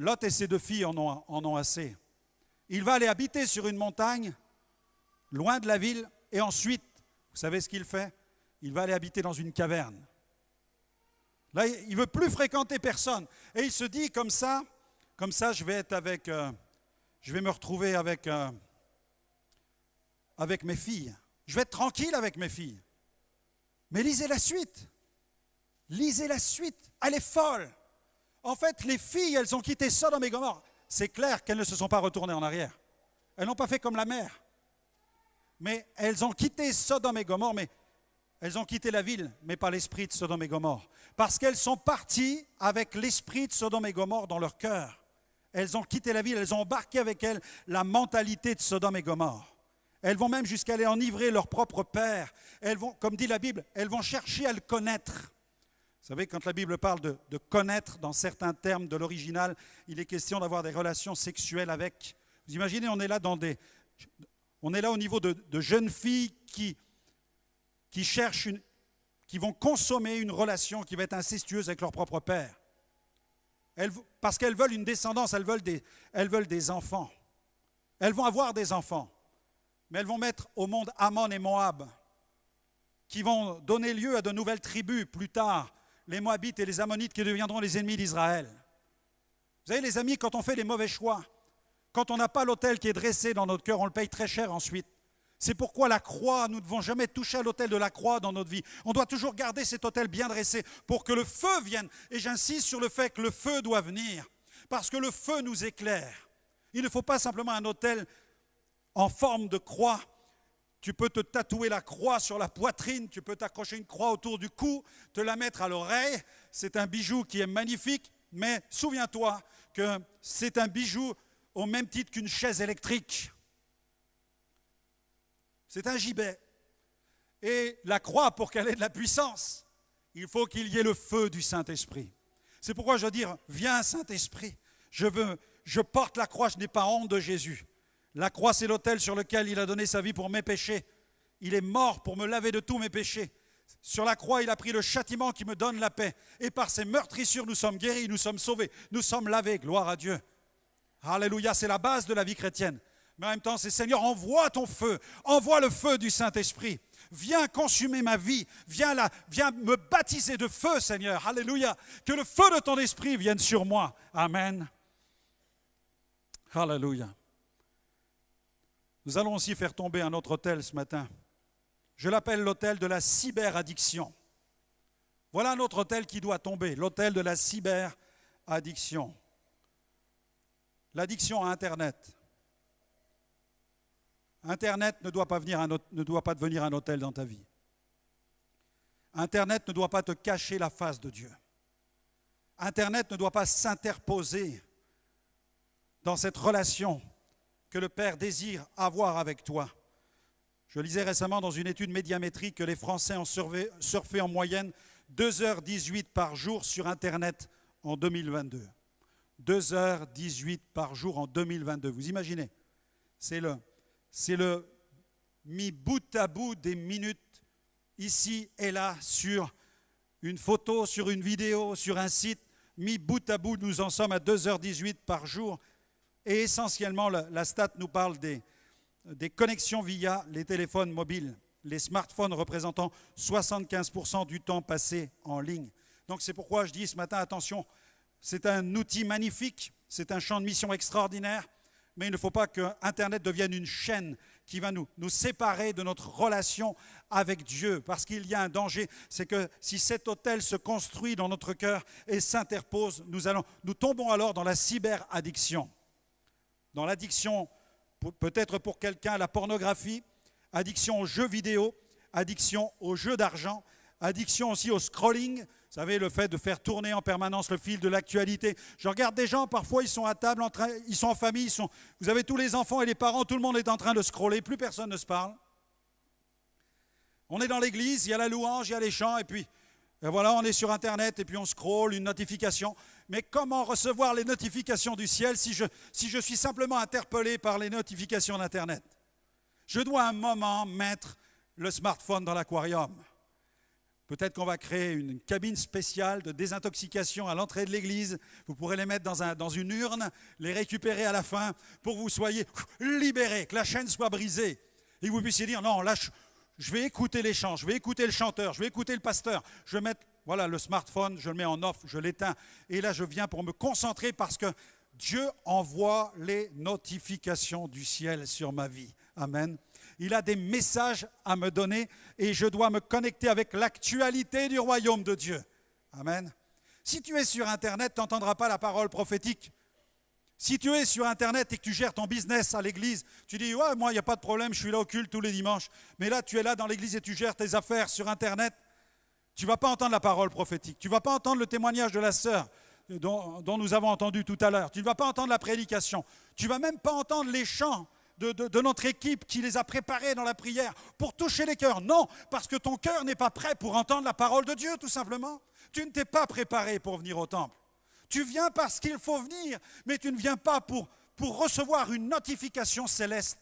Lot et ses 2 filles en ont assez. Il va aller habiter sur une montagne, loin de la ville, et ensuite, vous savez ce qu'il fait? Il va aller habiter dans une caverne. Là, il ne veut plus fréquenter personne. Et il se dit, comme ça, je vais me retrouver avec mes filles. Je vais être tranquille avec mes filles. Mais lisez la suite. Lisez la suite. Elle est folle. En fait, les filles, elles ont quitté Sodome et Gomorrhe. C'est clair qu'elles ne se sont pas retournées en arrière. Elles n'ont pas fait comme la mère. Mais elles ont quitté Sodome et Gomorrhe, mais elles ont quitté la ville, mais pas l'esprit de Sodome et Gomorrhe. Parce qu'elles sont parties avec l'esprit de Sodome et Gomorrhe dans leur cœur. Elles ont quitté la ville, elles ont embarqué avec elles la mentalité de Sodome et Gomorrhe. Elles vont même jusqu'à aller enivrer leur propre père. Elles vont, comme dit la Bible, elles vont chercher à le connaître. Vous savez, quand la Bible parle de connaître, dans certains termes de l'original, il est question d'avoir des relations sexuelles avec. Vous imaginez, on est là au niveau de jeunes filles qui vont consommer une relation qui va être incestueuse avec leur propre père. Parce qu'elles veulent une descendance, elles veulent des enfants. Elles vont avoir des enfants, mais elles vont mettre au monde Ammon et Moab, qui vont donner lieu à de nouvelles tribus plus tard, les Moabites et les Ammonites qui deviendront les ennemis d'Israël. Vous savez, les amis, quand on fait les mauvais choix, quand on n'a pas l'autel qui est dressé dans notre cœur, on le paye très cher ensuite. C'est pourquoi la croix, nous ne devons jamais toucher à l'autel de la croix dans notre vie. On doit toujours garder cet autel bien dressé pour que le feu vienne. Et j'insiste sur le fait que le feu doit venir, parce que le feu nous éclaire. Il ne faut pas simplement un autel en forme de croix. Tu peux te tatouer la croix sur la poitrine, tu peux t'accrocher une croix autour du cou, te la mettre à l'oreille. C'est un bijou qui est magnifique, mais souviens-toi que c'est un bijou au même titre qu'une chaise électrique. C'est un gibet. Et la croix, pour qu'elle ait de la puissance, il faut qu'il y ait le feu du Saint-Esprit. C'est pourquoi je veux dire, viens Saint-Esprit, je porte la croix, je n'ai pas honte de Jésus. La croix, c'est l'autel sur lequel il a donné sa vie pour mes péchés. Il est mort pour me laver de tous mes péchés. Sur la croix, il a pris le châtiment qui me donne la paix. Et par ses meurtrissures, nous sommes guéris, nous sommes sauvés, nous sommes lavés. Gloire à Dieu. Alléluia, c'est la base de la vie chrétienne. Mais en même temps, c'est Seigneur, envoie ton feu, envoie le feu du Saint-Esprit. Viens consumer ma vie, viens me baptiser de feu, Seigneur. Alléluia, que le feu de ton esprit vienne sur moi. Amen. Alléluia. Nous allons aussi faire tomber un autre autel ce matin. Je l'appelle l'autel de la cyberaddiction. Voilà un autre autel qui doit tomber, l'autel de la cyberaddiction. L'addiction à Internet. Internet ne doit pas devenir un autel dans ta vie. Internet ne doit pas te cacher la face de Dieu. Internet ne doit pas s'interposer dans cette relation que le Père désire avoir avec toi. Je lisais récemment dans une étude médiamétrique que les Français ont surfé en moyenne 2h18 par jour sur Internet en 2022. 2h18 par jour en 2022. Vous imaginez? C'est le mis bout à bout des minutes, ici et là, sur une photo, sur une vidéo, sur un site. Mis bout à bout, nous en sommes à 2h18 par jour. Et essentiellement, la stat nous parle des connexions via les téléphones mobiles, les smartphones représentant 75% du temps passé en ligne. Donc c'est pourquoi je dis ce matin, attention, c'est un outil magnifique, c'est un champ de mission extraordinaire, mais il ne faut pas que Internet devienne une chaîne qui va nous séparer de notre relation avec Dieu, parce qu'il y a un danger, c'est que si cet autel se construit dans notre cœur et s'interpose, nous tombons alors dans la cyberaddiction. Dans l'addiction, peut-être pour quelqu'un, à la pornographie, addiction aux jeux vidéo, addiction aux jeux d'argent, addiction aussi au scrolling, vous savez, le fait de faire tourner en permanence le fil de l'actualité. Je regarde des gens, parfois ils sont à table, ils sont en famille, vous avez tous les enfants et les parents, tout le monde est en train de scroller, plus personne ne se parle. On est dans l'église, il y a la louange, il y a les chants, et puis voilà, on est sur Internet, et puis on scrolle, une notification. Mais comment recevoir les notifications du ciel si je suis simplement interpellé par les notifications d'Internet? Je dois à un moment mettre le smartphone dans l'aquarium. Peut-être qu'on va créer une cabine spéciale de désintoxication à l'entrée de l'église. Vous pourrez les mettre dans une urne, les récupérer à la fin pour que vous soyez libérés, que la chaîne soit brisée. Et que vous puissiez dire, non, là, je vais écouter les chants, je vais écouter le chanteur, je vais écouter le pasteur. Je vais mettre, voilà, le smartphone, je le mets en off, je l'éteins. Et là, je viens pour me concentrer parce que Dieu envoie les notifications du ciel sur ma vie. Amen. Il a des messages à me donner et je dois me connecter avec l'actualité du royaume de Dieu. Amen. Si tu es sur Internet, tu n'entendras pas la parole prophétique. Si tu es sur Internet et que tu gères ton business à l'église, tu dis « Ouais, moi, il n'y a pas de problème, je suis là au culte tous les dimanches. » Mais là, tu es là dans l'église et tu gères tes affaires sur Internet. Tu ne vas pas entendre la parole prophétique. Tu ne vas pas entendre le témoignage de la sœur dont nous avons entendu tout à l'heure. Tu ne vas pas entendre la prédication. Tu ne vas même pas entendre les chants de notre équipe qui les a préparés dans la prière pour toucher les cœurs. Non, parce que ton cœur n'est pas prêt pour entendre la parole de Dieu, tout simplement. Tu ne t'es pas préparé pour venir au temple. Tu viens parce qu'il faut venir, mais tu ne viens pas pour recevoir une notification céleste.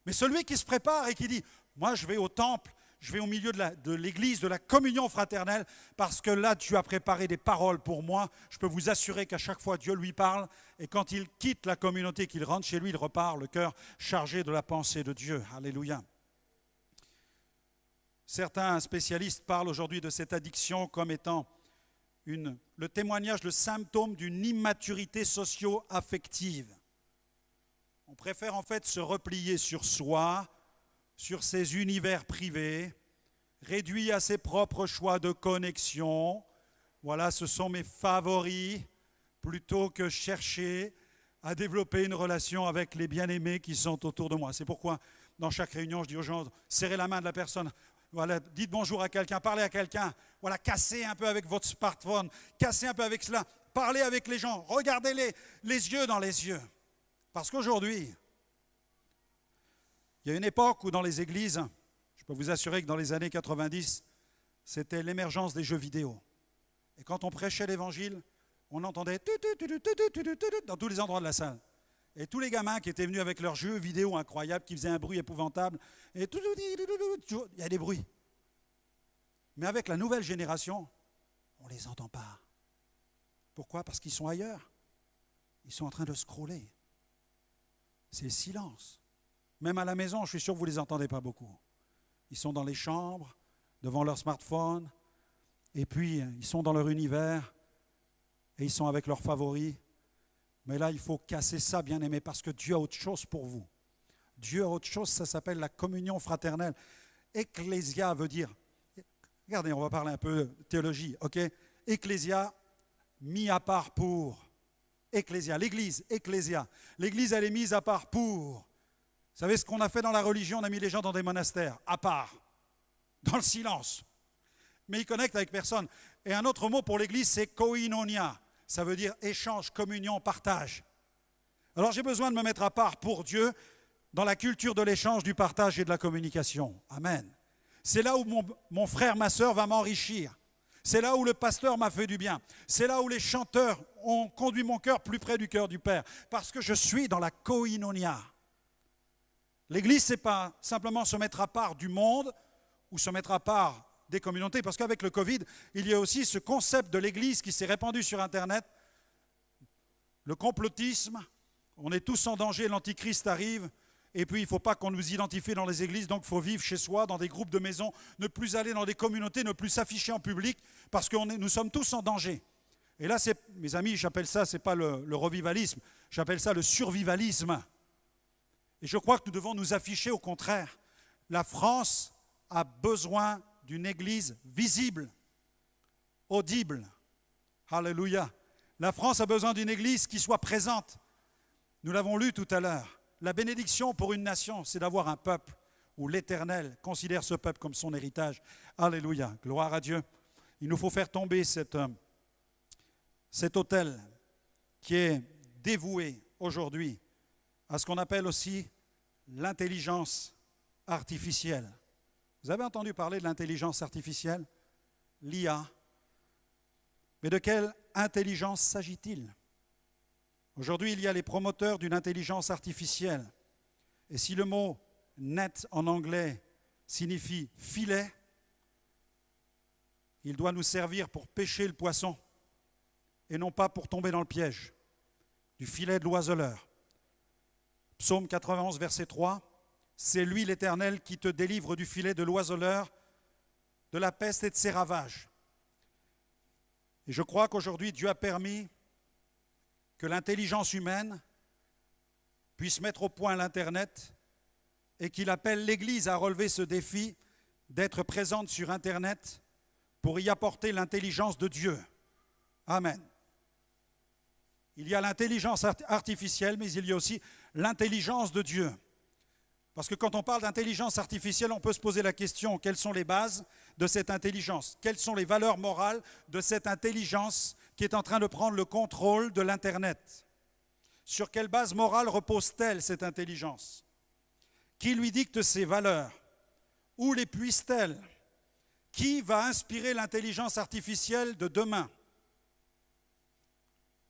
Mais celui qui se prépare et qui dit « Moi, je vais au temple, je vais au milieu de l'église, de la communion fraternelle, parce que là, tu as préparé des paroles pour moi. » Je peux vous assurer qu'à chaque fois, Dieu lui parle. Et quand il quitte la communauté, qu'il rentre chez lui, il repart le cœur chargé de la pensée de Dieu. Alléluia. Certains spécialistes parlent aujourd'hui de cette addiction comme étant le témoignage, le symptôme d'une immaturité socio-affective. On préfère en fait se replier sur soi, sur ses univers privés, réduit à ses propres choix de connexion. Voilà, ce sont mes favoris, plutôt que chercher à développer une relation avec les bien-aimés qui sont autour de moi. C'est pourquoi, dans chaque réunion, je dis aux gens, serrez la main de la personne, voilà, dites bonjour à quelqu'un, parlez à quelqu'un, voilà, cassez un peu avec votre smartphone, cassez un peu avec cela, parlez avec les gens, regardez-les les yeux dans les yeux. Parce qu'aujourd'hui, il y a une époque où dans les églises, je peux vous assurer que dans les années 90, c'était l'émergence des jeux vidéo. Et quand on prêchait l'évangile, on entendait dans tous les endroits de la salle. Et tous les gamins qui étaient venus avec leurs jeux vidéo incroyables, qui faisaient un bruit épouvantable, et il y a des bruits. Mais avec la nouvelle génération, on ne les entend pas. Pourquoi? Parce qu'ils sont ailleurs. Ils sont en train de scroller. C'est le silence. Même à la maison, je suis sûr que vous ne les entendez pas beaucoup. Ils sont dans les chambres, devant leur smartphone, et puis ils sont dans leur univers, et ils sont avec leurs favoris. Mais là, il faut casser ça, bien-aimé, parce que Dieu a autre chose pour vous. Dieu a autre chose, ça s'appelle la communion fraternelle. Ecclésia veut dire, regardez, on va parler un peu de théologie, ok? Ecclésia, mis à part pour. Ecclésia, l'église, ecclésia. L'église, elle est mise à part pour. Vous savez ce qu'on a fait dans la religion? On a mis les gens dans des monastères, à part, dans le silence. Mais ils connectent avec personne. Et un autre mot pour l'église, c'est koinonia. Ça veut dire échange, communion, partage. Alors j'ai besoin de me mettre à part pour Dieu dans la culture de l'échange, du partage et de la communication. Amen. C'est là où mon frère, ma sœur va m'enrichir. C'est là où le pasteur m'a fait du bien. C'est là où les chanteurs ont conduit mon cœur plus près du cœur du Père. Parce que je suis dans la koinonia. L'église, ce n'est pas simplement se mettre à part du monde ou se mettre à part des communautés, parce qu'avec le Covid, il y a aussi ce concept de l'église qui s'est répandu sur Internet, le complotisme, on est tous en danger, l'antichrist arrive, et puis il ne faut pas qu'on nous identifie dans les églises, donc il faut vivre chez soi, dans des groupes de maisons, ne plus aller dans des communautés, ne plus s'afficher en public, parce que nous sommes tous en danger. Et là, mes amis, j'appelle ça, ce n'est pas le revivalisme, j'appelle ça le survivalisme. Et je crois que nous devons nous afficher au contraire. La France a besoin d'une église visible, audible. Alléluia. La France a besoin d'une église qui soit présente. Nous l'avons lu tout à l'heure. La bénédiction pour une nation, c'est d'avoir un peuple où l'Éternel considère ce peuple comme son héritage. Alléluia. Gloire à Dieu. Il nous faut faire tomber cet autel qui est dévoué aujourd'hui à ce qu'on appelle aussi l'intelligence artificielle. Vous avez entendu parler de l'intelligence artificielle, l'IA? Mais de quelle intelligence s'agit-il? Aujourd'hui, il y a les promoteurs d'une intelligence artificielle. Et si le mot « net » en anglais signifie filet, Il doit nous servir pour pêcher le poisson et non pas pour tomber dans le piège du filet de l'oiseleur. Psaume 91, verset 3, « C'est lui l'Éternel qui te délivre du filet de l'oiseleur, de la peste et de ses ravages. » Et je crois qu'aujourd'hui, Dieu a permis que l'intelligence humaine puisse mettre au point l'Internet et qu'il appelle l'Église à relever ce défi d'être présente sur Internet pour y apporter l'intelligence de Dieu. Amen. Il y a l'intelligence artificielle, mais il y a aussi l'intelligence de Dieu. Parce que quand on parle d'intelligence artificielle, on peut se poser la question, quelles sont les bases de cette intelligence? Quelles sont les valeurs morales de cette intelligence qui est en train de prendre le contrôle de l'Internet? Sur quelle base morale repose-t-elle cette intelligence? Qui lui dicte ces valeurs? Où les puise-t-elle? Qui va inspirer l'intelligence artificielle de demain?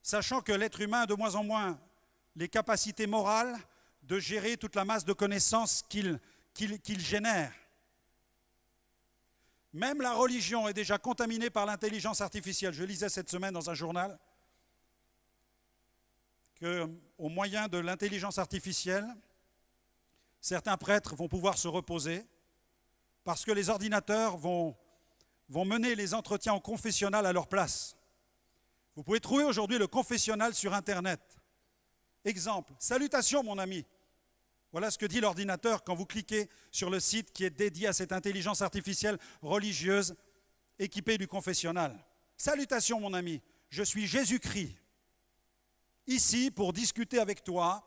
Sachant que l'être humain a de moins en moins les capacités morales de gérer toute la masse de connaissances qu'il génère. Même la religion est déjà contaminée par l'intelligence artificielle. Je lisais cette semaine dans un journal qu'au moyen de l'intelligence artificielle, certains prêtres vont pouvoir se reposer parce que les ordinateurs vont mener les entretiens au confessionnal à leur place. Vous pouvez trouver aujourd'hui le confessionnal sur Internet. Exemple, salutations mon ami. Voilà ce que dit l'ordinateur quand vous cliquez sur le site qui est dédié à cette intelligence artificielle religieuse équipée du confessionnal. Salutations mon ami, je suis Jésus-Christ, ici pour discuter avec toi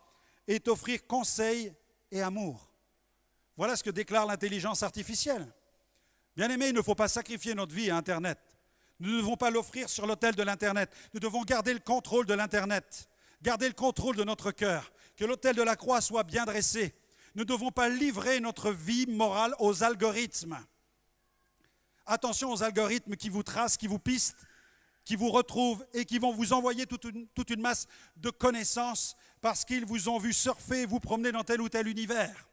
et t'offrir conseil et amour. Voilà ce que déclare l'intelligence artificielle. Bien-aimés, il ne faut pas sacrifier notre vie à Internet. Nous ne devons pas l'offrir sur l'autel de l'Internet. Nous devons garder le contrôle de l'Internet, garder le contrôle de notre cœur, que l'autel de la croix soit bien dressé. Nous ne devons pas livrer notre vie morale aux algorithmes. Attention aux algorithmes qui vous tracent, qui vous pistent, qui vous retrouvent et qui vont vous envoyer toute une masse de connaissances parce qu'ils vous ont vu surfer et vous promener dans tel ou tel univers.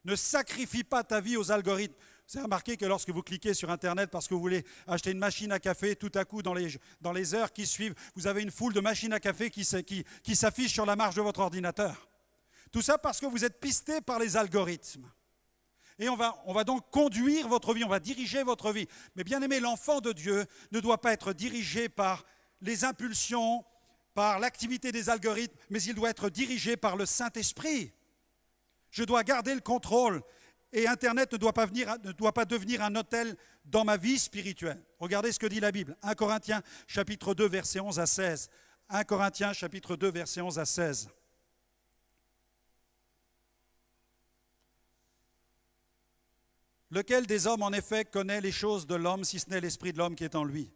Ne sacrifie pas ta vie aux algorithmes. Vous avez remarqué que lorsque vous cliquez sur Internet parce que vous voulez acheter une machine à café, tout à coup, dans les heures qui suivent, vous avez une foule de machines à café qui s'affichent sur la marge de votre ordinateur. Tout ça parce que vous êtes pisté par les algorithmes. Et on va donc conduire votre vie, on va diriger votre vie. Mais bien aimé, l'enfant de Dieu ne doit pas être dirigé par les impulsions, par l'activité des algorithmes, mais il doit être dirigé par le Saint-Esprit. Je dois garder le contrôle. Et Internet ne doit pas devenir un hôtel dans ma vie spirituelle. Regardez ce que dit la Bible. 1 Corinthiens chapitre 2, versets 11 à 16. 1 Corinthiens chapitre 2, versets 11 à 16. Lequel des hommes, en effet, connaît les choses de l'homme, si ce n'est l'esprit de l'homme qui est en lui?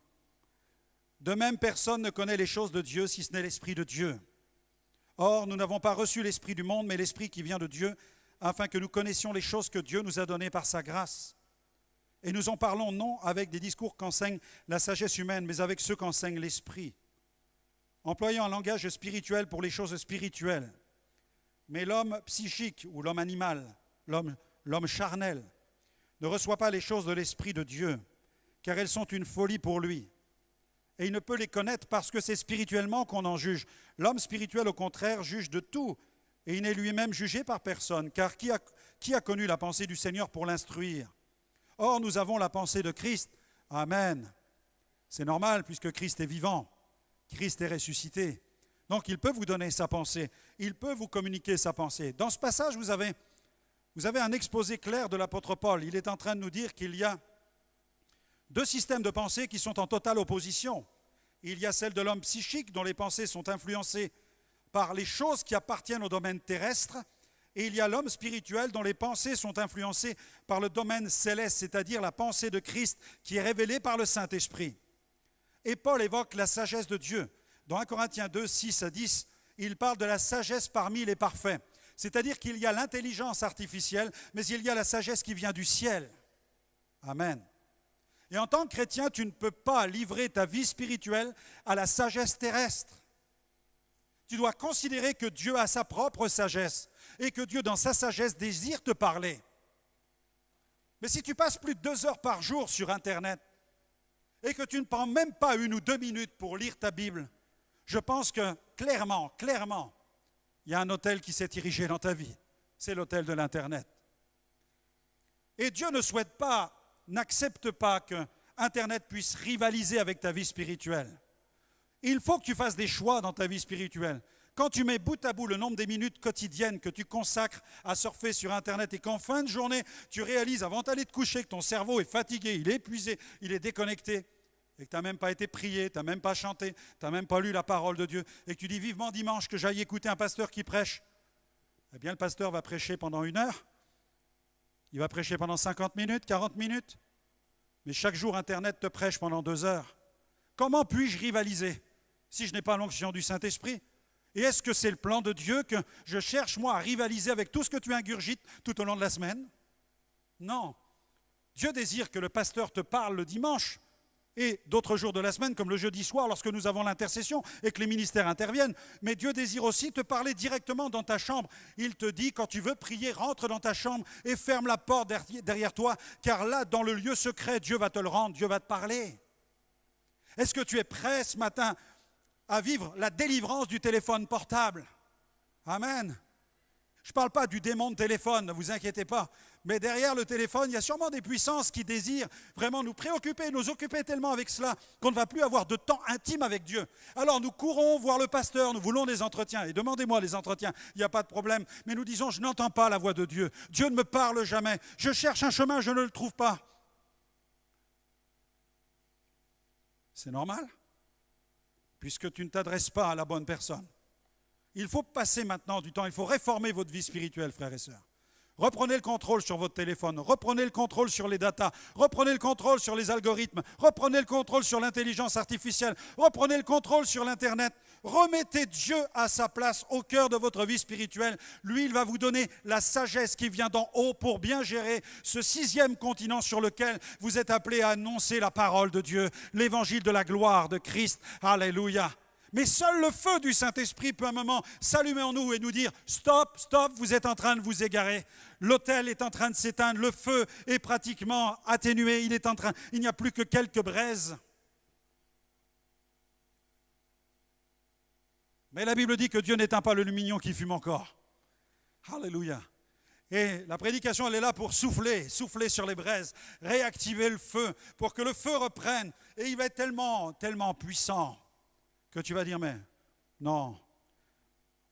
De même, personne ne connaît les choses de Dieu, si ce n'est l'esprit de Dieu. Or, nous n'avons pas reçu l'esprit du monde, mais l'esprit qui vient de Dieu, afin que nous connaissions les choses que Dieu nous a données par sa grâce. Et nous en parlons non avec des discours qu'enseigne la sagesse humaine, mais avec ceux qu'enseigne l'Esprit, employant un langage spirituel pour les choses spirituelles. Mais l'homme psychique ou l'homme animal, l'homme charnel, ne reçoit pas les choses de l'Esprit de Dieu, car elles sont une folie pour lui. Et il ne peut les connaître parce que c'est spirituellement qu'on en juge. L'homme spirituel, au contraire, juge de tout, et il n'est lui-même jugé par personne, car qui a connu la pensée du Seigneur pour l'instruire? Or, nous avons la pensée de Christ. Amen. C'est normal, puisque Christ est vivant. Christ est ressuscité. Donc, il peut vous donner sa pensée. Il peut vous communiquer sa pensée. Dans ce passage, vous avez un exposé clair de l'apôtre Paul. Il est en train de nous dire qu'il y a deux systèmes de pensée qui sont en totale opposition. Il y a celle de l'homme psychique, dont les pensées sont influencées par les choses qui appartiennent au domaine terrestre, et il y a l'homme spirituel dont les pensées sont influencées par le domaine céleste, c'est-à-dire la pensée de Christ qui est révélée par le Saint-Esprit. Et Paul évoque la sagesse de Dieu. Dans 1 Corinthiens 2, 6 à 10, il parle de la sagesse parmi les parfaits, c'est-à-dire qu'il y a l'intelligence artificielle, mais il y a la sagesse qui vient du ciel. Amen. Et en tant que chrétien, tu ne peux pas livrer ta vie spirituelle à la sagesse terrestre. Tu dois considérer que Dieu a sa propre sagesse et que Dieu, dans sa sagesse, désire te parler. Mais si tu passes plus de 2 heures par jour sur Internet, et que tu ne prends même pas 1 ou 2 minutes pour lire ta Bible, je pense que clairement, il y a un autel qui s'est érigé dans ta vie. C'est l'autel de l'Internet. Et Dieu ne souhaite pas, n'accepte pas que Internet puisse rivaliser avec ta vie spirituelle. Il faut que tu fasses des choix dans ta vie spirituelle. Quand tu mets bout à bout le nombre des minutes quotidiennes que tu consacres à surfer sur Internet et qu'en fin de journée, tu réalises avant d'aller te coucher que ton cerveau est fatigué, il est épuisé, il est déconnecté, et que tu n'as même pas été prié, tu n'as même pas chanté, tu n'as même pas lu la parole de Dieu, et que tu dis vivement dimanche que j'aille écouter un pasteur qui prêche, eh bien le pasteur va prêcher pendant 1 heure, il va prêcher pendant 50 minutes, 40 minutes, mais chaque jour Internet te prêche pendant 2 heures. Comment puis-je rivaliser si je n'ai pas l'onction du Saint-Esprit ? Et est-ce que c'est le plan de Dieu que je cherche, moi, à rivaliser avec tout ce que tu ingurgites tout au long de la semaine? Non. Dieu désire que le pasteur te parle le dimanche et d'autres jours de la semaine, comme le jeudi soir, lorsque nous avons l'intercession et que les ministères interviennent. Mais Dieu désire aussi te parler directement dans ta chambre. Il te dit, quand tu veux prier, rentre dans ta chambre et ferme la porte derrière toi, car là, dans le lieu secret, Dieu va te le rendre, Dieu va te parler. Est-ce que tu es prêt ce matin à vivre la délivrance du téléphone portable? Amen. Je ne parle pas du démon de téléphone, ne vous inquiétez pas. Mais derrière le téléphone, il y a sûrement des puissances qui désirent vraiment nous préoccuper, nous occuper tellement avec cela qu'on ne va plus avoir de temps intime avec Dieu. Alors nous courons voir le pasteur, nous voulons des entretiens. Et demandez-moi les entretiens, il n'y a pas de problème. Mais nous disons, je n'entends pas la voix de Dieu. Dieu ne me parle jamais. Je cherche un chemin, je ne le trouve pas. C'est normal, puisque tu ne t'adresses pas à la bonne personne. Il faut passer maintenant du temps, il faut réformer votre vie spirituelle, frères et sœurs. Reprenez le contrôle sur votre téléphone, reprenez le contrôle sur les datas, reprenez le contrôle sur les algorithmes, reprenez le contrôle sur l'intelligence artificielle, reprenez le contrôle sur l'Internet. Remettez Dieu à sa place au cœur de votre vie spirituelle. Lui, il va vous donner la sagesse qui vient d'en haut pour bien gérer ce 6e continent sur lequel vous êtes appelés à annoncer la parole de Dieu, l'évangile de la gloire de Christ. Alléluia. Mais seul le feu du Saint-Esprit peut à un moment s'allumer en nous et nous dire « Stop, stop, vous êtes en train de vous égarer. L'autel est en train de s'éteindre, le feu est pratiquement atténué, il n'y a plus que quelques braises. » Mais la Bible dit que Dieu n'éteint pas le lumignon qui fume encore. Alléluia. Et la prédication, elle est là pour souffler sur les braises, réactiver le feu, pour que le feu reprenne. Et il va être tellement, tellement puissant que tu vas dire, mais non,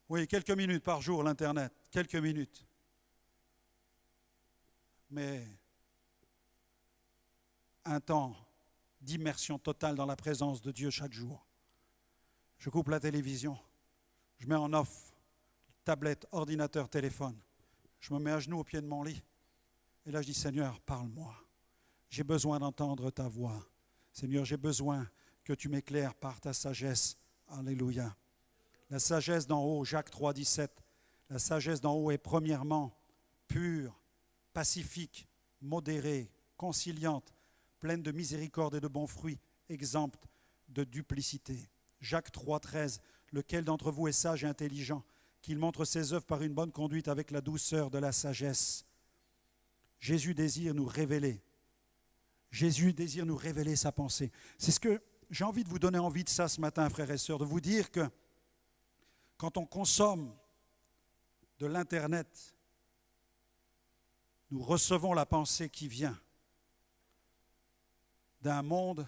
oui, quelques minutes par jour, l'Internet, quelques minutes. Mais un temps d'immersion totale dans la présence de Dieu chaque jour. Je coupe la télévision, je mets en off, tablette, ordinateur, téléphone. Je me mets à genoux au pied de mon lit. Et là, je dis, Seigneur, parle-moi. J'ai besoin d'entendre ta voix. Seigneur, j'ai besoin que tu m'éclaires par ta sagesse. Alléluia. La sagesse d'en haut, Jacques 3, 17. La sagesse d'en haut est premièrement pure, pacifique, modérée, conciliante, pleine de miséricorde et de bons fruits, exempte de duplicité. Jacques 3, 13. Lequel d'entre vous est sage et intelligent, qu'il montre ses œuvres par une bonne conduite avec la douceur de la sagesse. Jésus désire nous révéler. Jésus désire nous révéler sa pensée. C'est ce que j'ai envie de vous donner envie de ça ce matin, frères et sœurs, de vous dire que quand on consomme de l'Internet, nous recevons la pensée qui vient d'un monde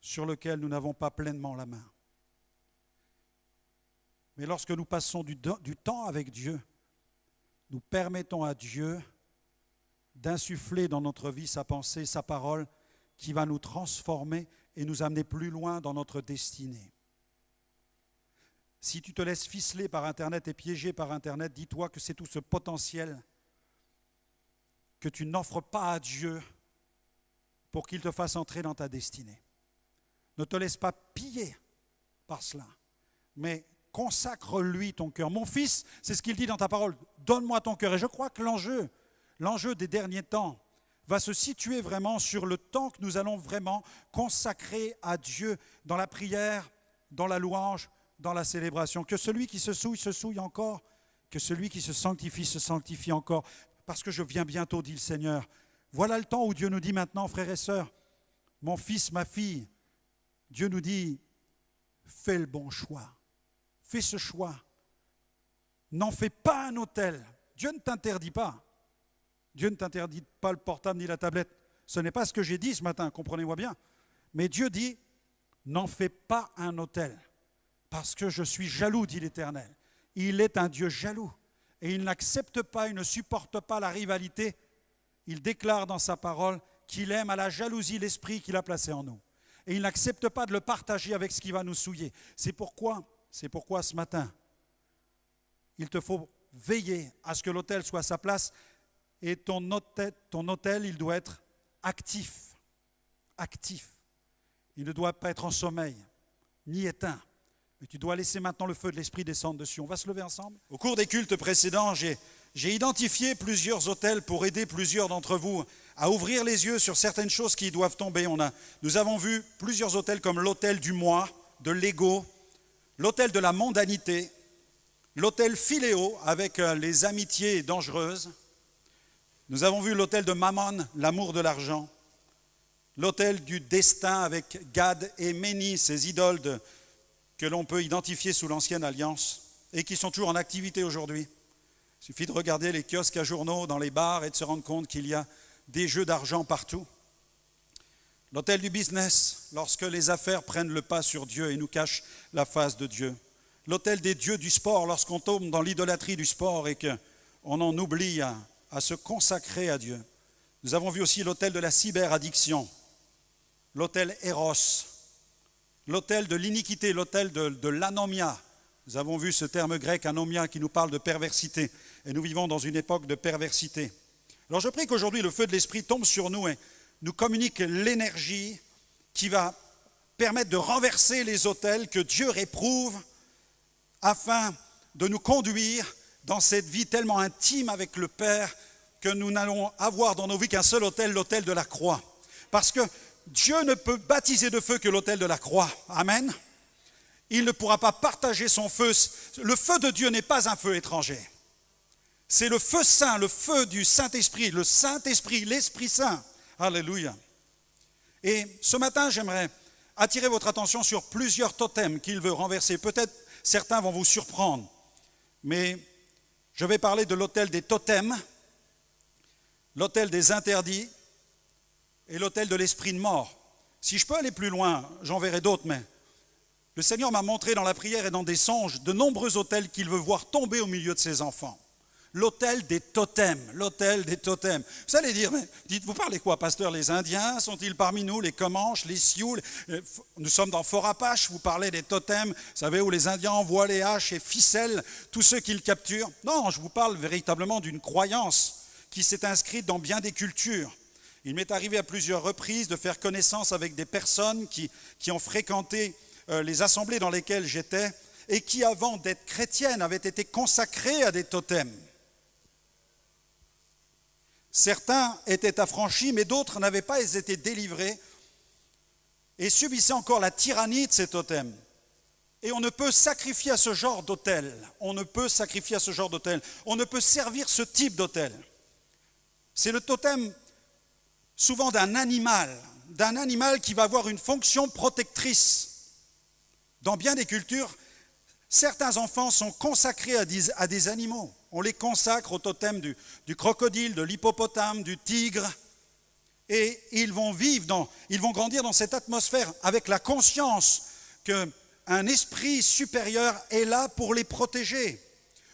sur lequel nous n'avons pas pleinement la main. Mais lorsque nous passons du temps avec Dieu, nous permettons à Dieu d'insuffler dans notre vie sa pensée, sa parole, qui va nous transformer et nous amener plus loin dans notre destinée. Si tu te laisses ficeler par Internet et piéger par Internet, dis-toi que c'est tout ce potentiel que tu n'offres pas à Dieu pour qu'il te fasse entrer dans ta destinée. Ne te laisse pas piller par cela, mais consacre-lui ton cœur. Mon fils, c'est ce qu'il dit dans ta parole, donne-moi ton cœur. Et je crois que l'enjeu des derniers temps va se situer vraiment sur le temps que nous allons vraiment consacrer à Dieu dans la prière, dans la louange, dans la célébration. Que celui qui se souille encore, que celui qui se sanctifie encore. Parce que je viens bientôt, dit le Seigneur. Voilà le temps où Dieu nous dit maintenant, frères et sœurs, Mon fils, ma fille, Dieu nous dit, fais le bon choix. Fais ce choix. N'en fais pas un autel. Dieu ne t'interdit pas. Dieu ne t'interdit pas le portable ni la tablette. Ce n'est pas ce que j'ai dit ce matin, comprenez-moi bien. Mais Dieu dit, n'en fais pas un autel. Parce que je suis jaloux, dit l'Éternel. Il est un Dieu jaloux. Et il n'accepte pas, il ne supporte pas la rivalité. Il déclare dans sa parole qu'il aime à la jalousie l'esprit qu'il a placé en nous. Et il n'accepte pas de le partager avec ce qui va nous souiller. C'est pourquoi ce matin, il te faut veiller à ce que l'autel soit à sa place. Et ton autel, il doit être actif. Actif. Il ne doit pas être en sommeil, ni éteint. Mais tu dois laisser maintenant le feu de l'esprit descendre dessus. On va se lever ensemble. Au cours des cultes précédents, j'ai identifié plusieurs autels pour aider plusieurs d'entre vous à ouvrir les yeux sur certaines choses qui doivent tomber. Nous avons vu plusieurs autels comme l'autel du moi, de l'ego, l'autel de la mondanité, l'autel philéo avec les amitiés dangereuses. Nous avons vu l'autel de Mammon, l'amour de l'argent, l'autel du destin avec Gad et Méni, ces idoles que l'on peut identifier sous l'ancienne alliance et qui sont toujours en activité aujourd'hui. Il suffit de regarder les kiosques à journaux dans les bars et de se rendre compte qu'il y a des jeux d'argent partout. L'autel du business, lorsque les affaires prennent le pas sur Dieu et nous cachent la face de Dieu. L'autel des dieux du sport, lorsqu'on tombe dans l'idolâtrie du sport et qu'on en oublie à se consacrer à Dieu. Nous avons vu aussi l'autel de la cyberaddiction, l'autel Eros, l'autel de l'iniquité, l'autel de l'anomia. Nous avons vu ce terme grec anomia qui nous parle de perversité. Et nous vivons dans une époque de perversité. Alors je prie qu'aujourd'hui le feu de l'Esprit tombe sur nous et nous communique l'énergie qui va permettre de renverser les autels que Dieu réprouve afin de nous conduire dans cette vie tellement intime avec le Père que nous n'allons avoir dans nos vies qu'un seul autel, l'autel de la croix. Parce que Dieu ne peut baptiser de feu que l'autel de la croix. Amen. Il ne pourra pas partager son feu. Le feu de Dieu n'est pas un feu étranger. C'est le feu saint, le feu du Saint-Esprit, le Saint-Esprit, l'Esprit Saint. Alléluia. Et ce matin, j'aimerais attirer votre attention sur plusieurs totems qu'il veut renverser. Peut-être certains vont vous surprendre, mais je vais parler de l'autel des totems, l'autel des interdits et l'autel de l'esprit de mort. Si je peux aller plus loin, j'en verrai d'autres, mais le Seigneur m'a montré dans la prière et dans des songes de nombreux autels qu'il veut voir tomber au milieu de ses enfants. L'autel des totems, l'autel des totems. Vous allez dire, mais dites, vous parlez quoi, pasteur? Les Indiens sont-ils parmi nous? Les Comanches, les Sioux? Nous sommes dans Fort Apache, vous parlez des totems, vous savez, où les Indiens envoient les haches et ficellent tous ceux qu'ils capturent. Non, je vous parle véritablement d'une croyance qui s'est inscrite dans bien des cultures. Il m'est arrivé à plusieurs reprises de faire connaissance avec des personnes qui ont fréquenté les assemblées dans lesquelles j'étais et qui, avant d'être chrétiennes, avaient été consacrées à des totems. Certains étaient affranchis, mais d'autres n'avaient pas été délivrés et subissaient encore la tyrannie de ces totems. Et on ne peut sacrifier à ce genre d'autel. On ne peut sacrifier à ce genre d'autel. On ne peut servir ce type d'autel. C'est le totem souvent d'un animal qui va avoir une fonction protectrice. Dans bien des cultures, certains enfants sont consacrés à des animaux. On les consacre au totem du crocodile, de l'hippopotame, du tigre. Et ils vont grandir dans cette atmosphère avec la conscience qu'un esprit supérieur est là pour les protéger.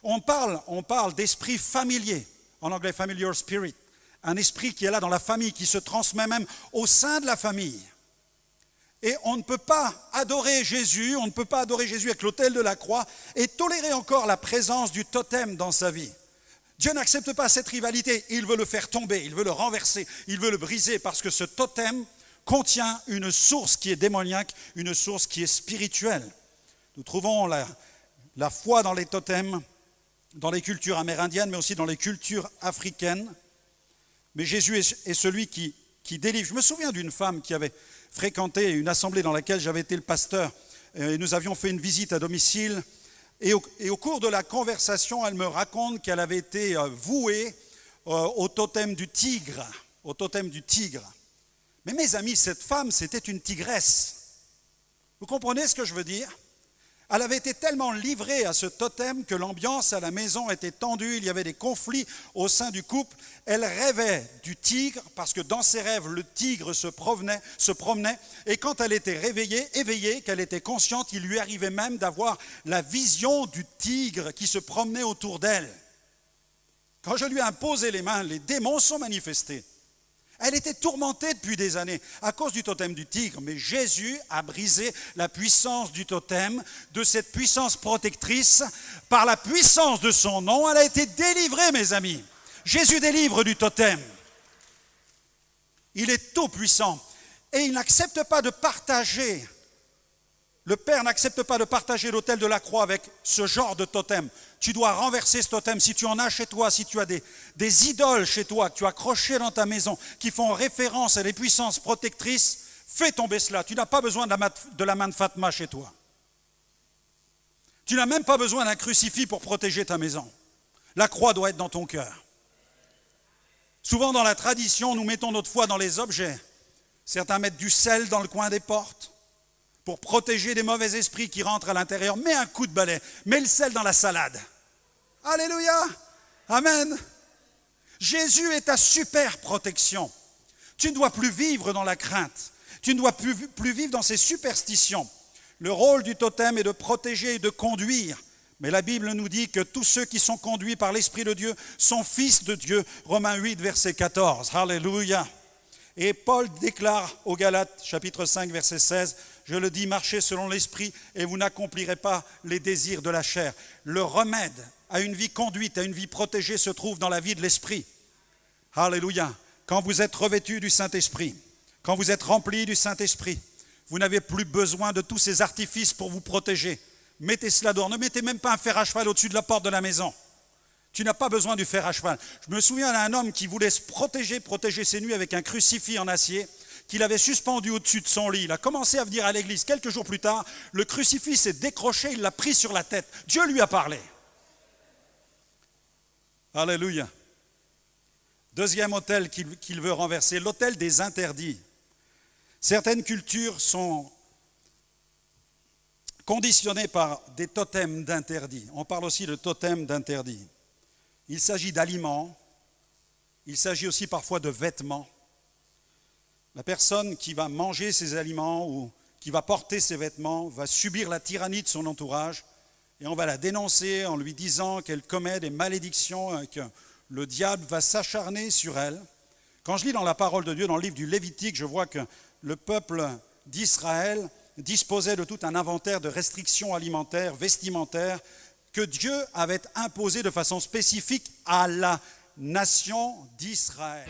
On parle d'esprit familier, en anglais familiar spirit, un esprit qui est là dans la famille, qui se transmet même au sein de la famille. Et on ne peut pas adorer Jésus, avec l'autel de la croix et tolérer encore la présence du totem dans sa vie. Dieu n'accepte pas cette rivalité, il veut le faire tomber, il veut le renverser, il veut le briser parce que ce totem contient une source qui est démoniaque, une source qui est spirituelle. Nous trouvons la foi dans les totems, dans les cultures amérindiennes, mais aussi dans les cultures africaines. Mais Jésus est celui qui délivre. Je me souviens d'une femme qui avait fréquenté une assemblée dans laquelle j'avais été le pasteur. Et nous avions fait une visite à domicile. Et au cours de la conversation, elle me raconte qu'elle avait été vouée au totem du tigre. Mais mes amis, cette femme, c'était une tigresse. Vous comprenez ce que je veux dire? Elle avait été tellement livrée à ce totem que l'ambiance à la maison était tendue, il y avait des conflits au sein du couple. Elle rêvait du tigre parce que dans ses rêves, le tigre se promenait et quand elle était éveillée, qu'elle était consciente, il lui arrivait même d'avoir la vision du tigre qui se promenait autour d'elle. Quand je lui ai imposé les mains, les démons sont manifestés. Elle était tourmentée depuis des années à cause du totem du tigre, mais Jésus a brisé la puissance du totem, de cette puissance protectrice. Par la puissance de son nom, elle a été délivrée, mes amis. Jésus délivre du totem. Il est tout puissant et il n'accepte pas de partager. Le Père n'accepte pas de partager l'autel de la croix avec ce genre de totem. Tu dois renverser ce totem. Si tu en as chez toi, si tu as des idoles chez toi que tu as accrochées dans ta maison qui font référence à des puissances protectrices, fais tomber cela. Tu n'as pas besoin de la main de Fatma chez toi. Tu n'as même pas besoin d'un crucifix pour protéger ta maison. La croix doit être dans ton cœur. Souvent dans la tradition, nous mettons notre foi dans les objets. Certains mettent du sel dans le coin des portes pour protéger des mauvais esprits qui rentrent à l'intérieur. Mets un coup de balai, mets le sel dans la salade. Alléluia, amen. Jésus est ta super protection. Tu ne dois plus vivre dans la crainte. Tu ne dois plus vivre dans ces superstitions. Le rôle du totem est de protéger et de conduire. Mais la Bible nous dit que tous ceux qui sont conduits par l'Esprit de Dieu sont fils de Dieu. Romains 8, verset 14. Alléluia. Et Paul déclare aux Galates, chapitre 5, verset 16, « Je le dis, marchez selon l'Esprit et vous n'accomplirez pas les désirs de la chair. » Le remède à une vie conduite, à une vie protégée se trouve dans la vie de l'Esprit. Alléluia. Quand vous êtes revêtu du Saint-Esprit, quand vous êtes rempli du Saint-Esprit, vous n'avez plus besoin de tous ces artifices pour vous protéger. Mettez cela dehors. Ne mettez même pas un fer à cheval au-dessus de la porte de la maison. Tu n'as pas besoin du fer à cheval. Je me souviens d'un homme qui voulait se protéger ses nuits avec un crucifix en acier qu'il avait suspendu au-dessus de son lit. Il a commencé à venir à l'église. Quelques jours plus tard, le crucifix s'est décroché, il l'a pris sur la tête. Dieu lui a parlé. Alléluia. Deuxième autel qu'il veut renverser, l'autel des interdits. Certaines cultures sont conditionnées par des totems d'interdits. On parle aussi de totems d'interdits. Il s'agit d'aliments, il s'agit aussi parfois de vêtements. La personne qui va manger ces aliments ou qui va porter ces vêtements va subir la tyrannie de son entourage et on va la dénoncer en lui disant qu'elle commet des malédictions, que le diable va s'acharner sur elle. Quand je lis dans la parole de Dieu, dans le livre du Lévitique, je vois que le peuple d'Israël disposait de tout un inventaire de restrictions alimentaires, vestimentaires, que Dieu avait imposé de façon spécifique à la nation d'Israël.